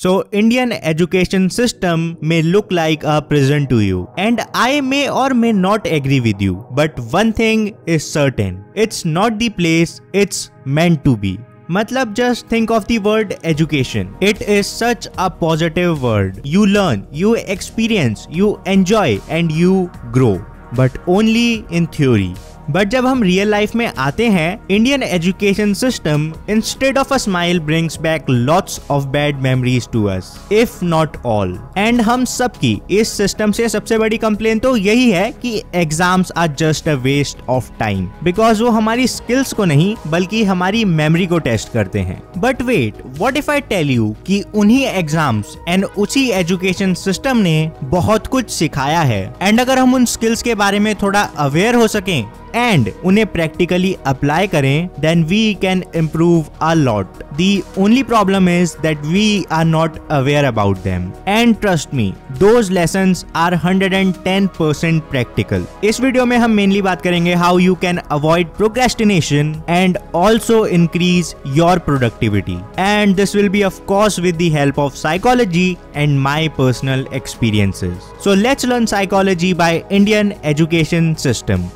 So Indian education system may look like a prison to you, and I may or may not agree with you, but one thing is certain, it's not the place it's meant to be. मतलब just think of the word education. It is such a positive word. You learn, you experience, you enjoy and you grow, but only in theory. But जब हम real life में आते हैं, Indian education system instead of a smile brings back lots of bad memories to us, if not all. And हम सबकी इस system से सबसे बड़ी कंप्लेन तो यही है कि exams are just a waste of time, because वो हमारी स्किल्स को नहीं बल्कि हमारी मेमोरी को टेस्ट करते हैं। But wait, what if I tell you कि उन्हीं एग्जाम्स एंड उसी एजुकेशन सिस्टम ने बहुत कुछ सिखाया है, एंड अगर हम उन स्किल्स के बारे में थोड़ा अवेयर हो सकें एंड उन्हें प्रैक्टिकली अप्लाई करें, then we can improve a lot. The only problem is that we are not aware about them, and trust me, those lessons are 110% practical. इस वीडियो में हम मेनली बात करेंगे how you can avoid procrastination and also increase your productivity, and this will be of course with the help of psychology and my personal experiences. So let's learn psychology by Indian education system.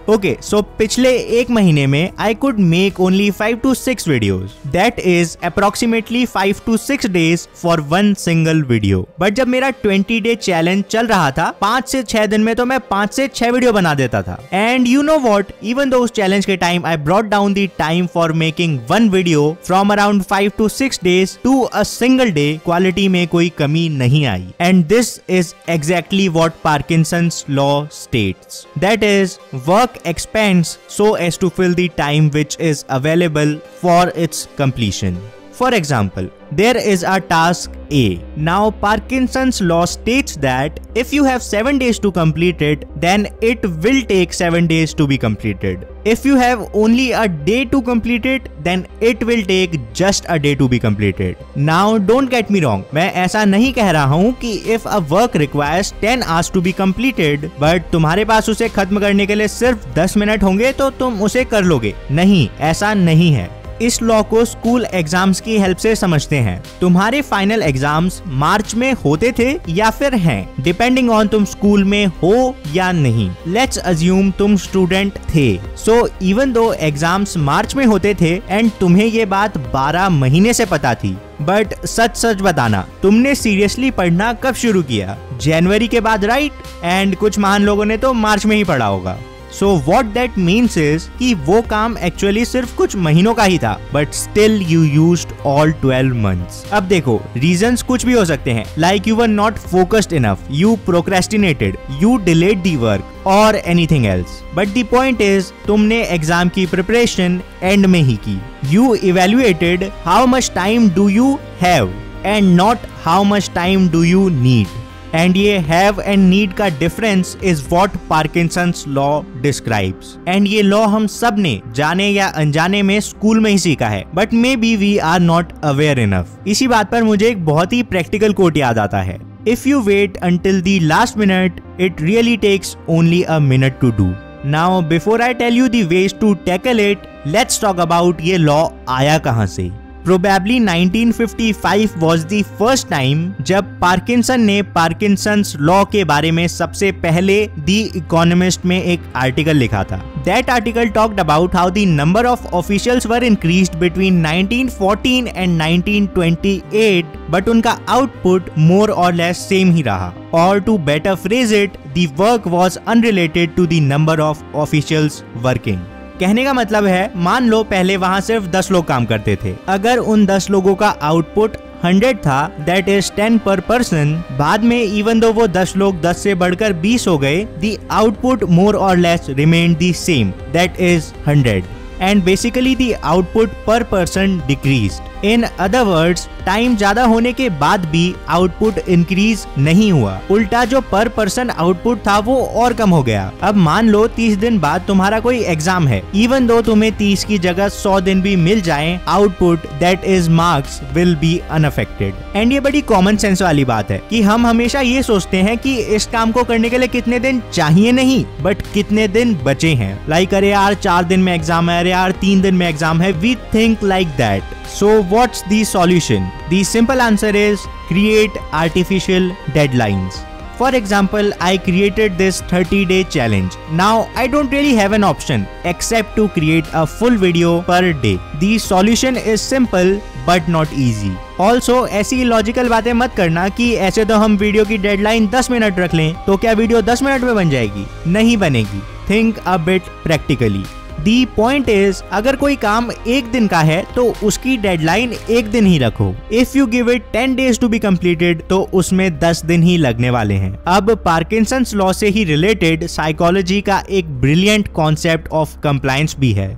Okay, सो पिछले एक महीने में I could make only 5 to 6 videos, that is approximately 5 to 6 days for one single video. But जब मेरा 20 day challenge चल रहा था, 5 से 6 दिन में तो मैं 5 से 6 वीडियो बना देता था। And you know what, even though उस चैलेंज के time I brought down the time for making one video from around 5 to 6 days to a single day, quality में कोई कमी नहीं आई। And this is exactly what Parkinson's law states, that is work expands so as to fill the time which is available for its completion. For example, there is a task A. Now Parkinson's law states that if you have 7 days to complete it, then it will take 7 days to be completed. If you have only a day to complete it, then it will take just a day to be completed. Now don't get me wrong, मैं ऐसा नहीं कह रहा हूँ कि if a work requires 10 hours to be completed, but तुम्हारे पास उसे खत्म करने के लिए सिर्फ 10 मिनट होंगे तो तुम उसे कर लोगे। नहीं, ऐसा नहीं है। इस लॉ को स्कूल एग्जाम्स की हेल्प से समझते हैं। तुम्हारे फाइनल एग्जाम्स मार्च में होते थे या फिर हैं, डिपेंडिंग ऑन तुम स्कूल में हो या नहीं। लेट्स अज्यूम तुम स्टूडेंट थे, सो इवन दो एग्जाम्स मार्च में होते थे एंड तुम्हें ये बात 12 महीने से पता थी, बट सच बताना, तुमने सीरियसली पढ़ना कब शुरू किया? जनवरी के बाद, राइट? एंड कुछ महान लोगों ने तो मार्च में ही पढ़ा होगा। So what that means is कि वो काम एक्चुअली सिर्फ कुछ महीनों का ही था, but still you used all 12 months. अब देखो, reasons कुछ भी हो सकते हैं, like you were not focused enough, you procrastinated, you delayed the work or anything else. But the point is, तुमने एग्जाम की प्रिपरेशन एंड में ही की। You evaluated how much time do you have and not how much time do you need. And ये have and need का difference is what Parkinson's law describes. And ये law हम सब ने जाने या अनजाने में स्कूल में ही सीखा है, but maybe we are not aware enough. इसी बात पर मुझे एक बहुत ही प्रैक्टिकल कोट याद आता है, if you wait until the last minute, it really takes only a minute to do. Now before I tell you the ways to tackle it, let's talk about ये लॉ आया कहाँ से। Probably 1955 was the first time जब Parkinson ने Parkinson's law के बारे में सबसे पहले द इकोनॉमिस्ट में एक आर्टिकल लिखा था। That article talked about how the number of officials were increased between 1914 and 1928, but उनका output more or less same ही रहा। Or to better phrase it, the work was unrelated to the number of officials working. कहने का मतलब है, मान लो पहले वहाँ सिर्फ 10 लोग काम करते थे, अगर उन 10 लोगों का आउटपुट 100 था, दैट इज 10 पर पर्सन, बाद में इवन दो वो 10 लोग 10 से बढ़कर 20 हो गए, the output more or less remained the same, that is 100, and basically the output per person decreased. In other words, time ज्यादा होने के बाद भी आउटपुट इंक्रीज नहीं हुआ, उल्टा जो पर पर्सन आउटपुट था वो और कम हो गया। अब मान लो 30 दिन बाद तुम्हारा कोई एग्जाम है, इवन दो तुम्हें 30 की जगह 100 दिन भी मिल जाएं, output that is marks will be unaffected. And ये बड़ी कॉमन सेंस वाली बात है कि हम हमेशा ये सोचते हैं कि इस काम को करने के लिए कितने दिन चाहिए नहीं, बट कितने दिन बचे हैं। लाइक अरे यार 4 दिन में एग्जाम है, अरे यार 3 दिन में एग्जाम है, we think like that. So what's the solution? The simple answer is create artificial deadlines. For example, I created this 30-day challenge. Now I don't really have an option except to create a full video per day. The solution is simple but not easy. Also, ऐसी logical बातें मत करना कि ऐसे तो हम video की deadline 10 minute रख लें तो क्या वीडियो 10 मिनट में बन जाएगी? नहीं बनेगी। Think a bit practically. The point is, अगर कोई काम 1 दिन का है तो उसकी डेडलाइन 1 दिन ही रखो। If you give it 10 days to be completed तो उसमें 10 दिन ही लगने वाले हैं। अब पार्किंसंस लॉ से ही रिलेटेड साइकोलॉजी का एक ब्रिलियंट कॉन्सेप्ट ऑफ कंप्लायंस भी है।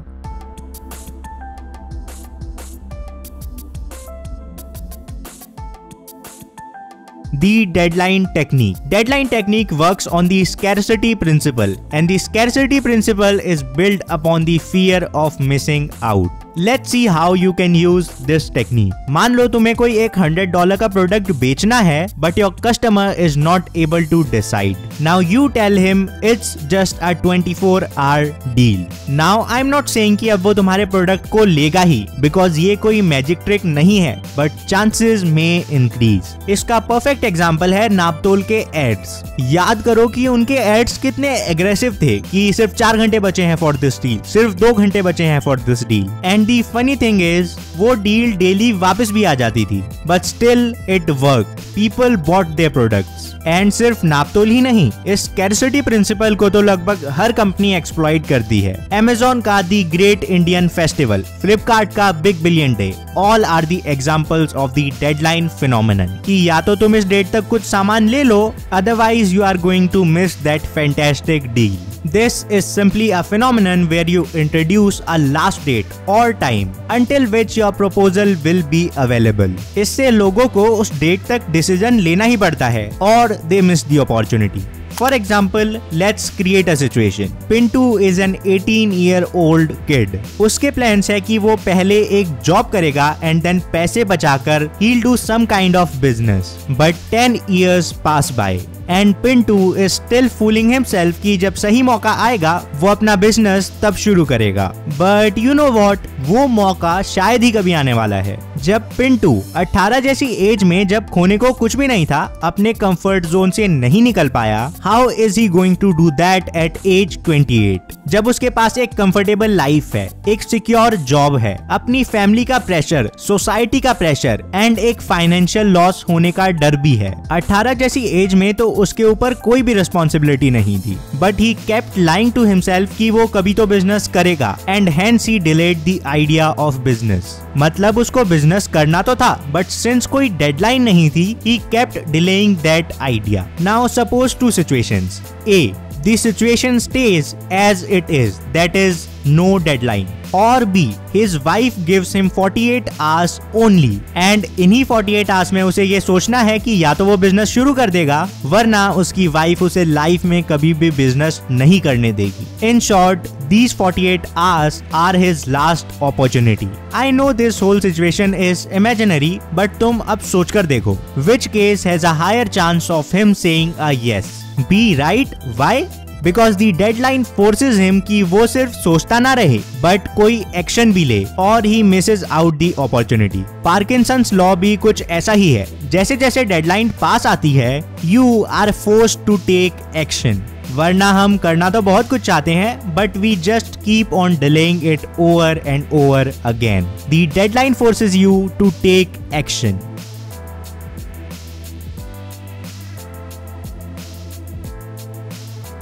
The deadline technique. Deadline technique works on the scarcity principle, and the scarcity principle is built upon the fear of missing out. Let's see how you can use this technique. मान लो तुम्हें कोई एक $100 का product बेचना है, but your customer is not able to decide. Now you tell him it's just a 24-hour deal. Now I'm not saying कि अब वो तुम्हारे प्रोडक्ट को लेगा ही, because ये कोई मैजिक ट्रिक नहीं है, but chances may increase. इसका परफेक्ट एग्जाम्पल है नापतोल के एड्स। याद करो कि उनके एड्स कितने एग्रेसिव थे कि सिर्फ 4 घंटे बचे हैं फॉर दिस डील, सिर्फ 2 घंटे बचे हैं for this deal. And the funny thing is, वो डील डेली वापस भी आ जाती थी, but still it work. People bought their products. And सिर्फ नापतोल ही नहीं, इस स्कैरसिटी प्रिंसिपल को तो लगभग हर कंपनी एक्सप्लॉइट करती है। Amazon का the great Indian festival, Flipkart का big billion day, all are the examples of the deadline phenomenon कि या तो तुम इस डेट तक कुछ सामान ले लो, otherwise you are going to miss that fantastic deal. This is simply a phenomenon where you introduce a last date or time until which your proposal will be available. इससे लोगों को उस डेट तक डिसीजन लेना ही पड़ता है और they miss the opportunity. For example, let's create a situation. Pintu is an 18-year-old kid. उसके प्लान्स है कि वो पहले एक जॉब करेगा and then पैसे बचाकर he'll do some kind of business. But 10 years pass by. And Pintu is still fooling himself कि जब सही मौका आएगा वो अपना बिजनेस तब शुरू करेगा। But you know what? वो मौका शायद ही कभी आने वाला है। जब पिंटू 18 जैसी एज में जब खोने को कुछ भी नहीं था, अपने कंफर्ट जोन से नहीं निकल पाया, how is he going to do that at age 28? जब उसके पास एक कंफर्टेबल लाइफ है, एक सिक्योर जॉब है, अपनी फैमिली का प्रेशर, सोसाइटी का प्रेशर एंड एक फाइनेंशियल लॉस होने का डर भी है। 18 जैसी एज में तो उसके ऊपर कोई भी रिस्पॉन्सिबिलिटी नहीं थी, but he kept lying to himself कि वो कभी तो बिजनेस करेगा and hence he delayed the idea of business. मतलब उसको बिजनेस करना तो था, बट सिंस कोई डेडलाइन नहीं थी, he kept delaying that idea. Now suppose 2 situations. A, the situation stays as it is, that is no deadline. Or B, his wife gives him 48 hours only and इन्हीं 48 hours में उसे ये सोचना है कि या तो वो बिजनेस शुरू कर देगा, वरना उसकी वाइफ उसे लाइफ में कभी भी बिजनेस नहीं करने देगी। In short, these 48 hours are his last opportunity. I know this whole situation is imaginary, but तुम अब सोचकर देखो, which case has a higher chance of him saying a yes? B, right? Why? Because the deadline forces him कि वो सिर्फ सोचता ना रहे बट कोई एक्शन भी ले और he misses out the opportunity. Parkinson's law भी कुछ ऐसा ही है। जैसे जैसे डेडलाइन पास आती है, you are forced to take action. वरना हम करना तो बहुत कुछ चाहते हैं, but we just keep on delaying it over and over again. The deadline forces you to take action.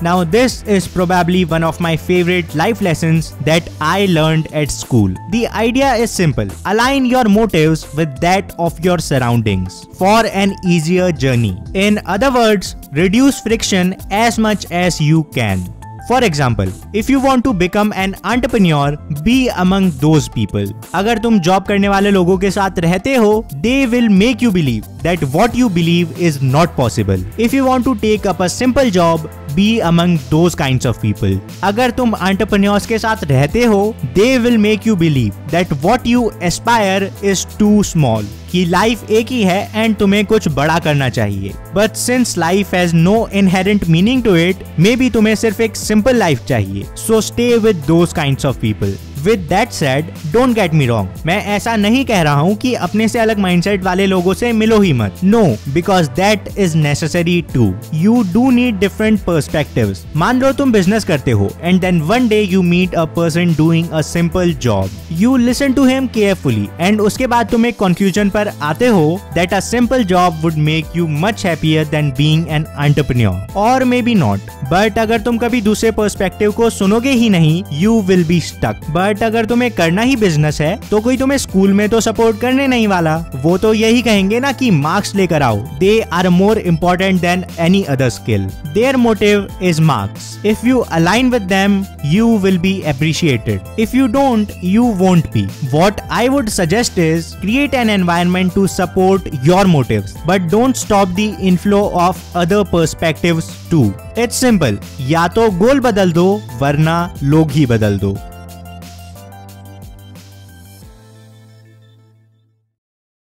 Now this is probably one of my favorite life lessons that I learned at school. The idea is simple. Align your motives with that of your surroundings for an easier journey. In other words, reduce friction as much as you can. For example, if you want to become an entrepreneur, be among those people. अगर तुम job करने वाले लोगों के साथ रहते हो, they will make you believe that what you believe is not possible. If you want to take up a simple job, be among those kinds of people. अगर तुम entrepreneurs के साथ रहते हो, they will make you believe that what you aspire is too small. कि life एक ही है and तुम्हें कुछ बड़ा करना चाहिए. But since life has no inherent meaning to it, maybe तुम्हें सिर्फ एक simple लाइफ चाहिए. So stay with those kinds of people. With that said, don't get me wrong. मैं ऐसा नहीं कह रहा हूँ कि अपने से अलग माइंडसेट वाले लोगों से मिलो ही मत. No, because that is necessary too. You do need different perspectives. मान लो तुम बिजनेस करते हो and then one day you meet a person doing a simple job. You listen to him carefully and उसके बाद तुम एक conclusion पर आते हो that a simple job would make you much happier than being an entrepreneur. Or maybe not. But अगर तुम कभी दूसरे पर्सपेक्टिव को सुनोगे ही नहीं, you will be stuck. But अगर तुम्हें करना ही बिजनेस है तो कोई तुम्हें स्कूल में तो सपोर्ट करने नहीं वाला. वो तो यही कहेंगे ना कि मार्क्स लेकर आओ. They are more important than any other skill. Their motive is marks. If you align with them, you will be appreciated. If you don't, you won't be. What I would suggest is create an environment to support your motives, but don't stop the inflow of other perspectives too. It's simple. या तो गोल बदल दो वरना लोग ही बदल दो.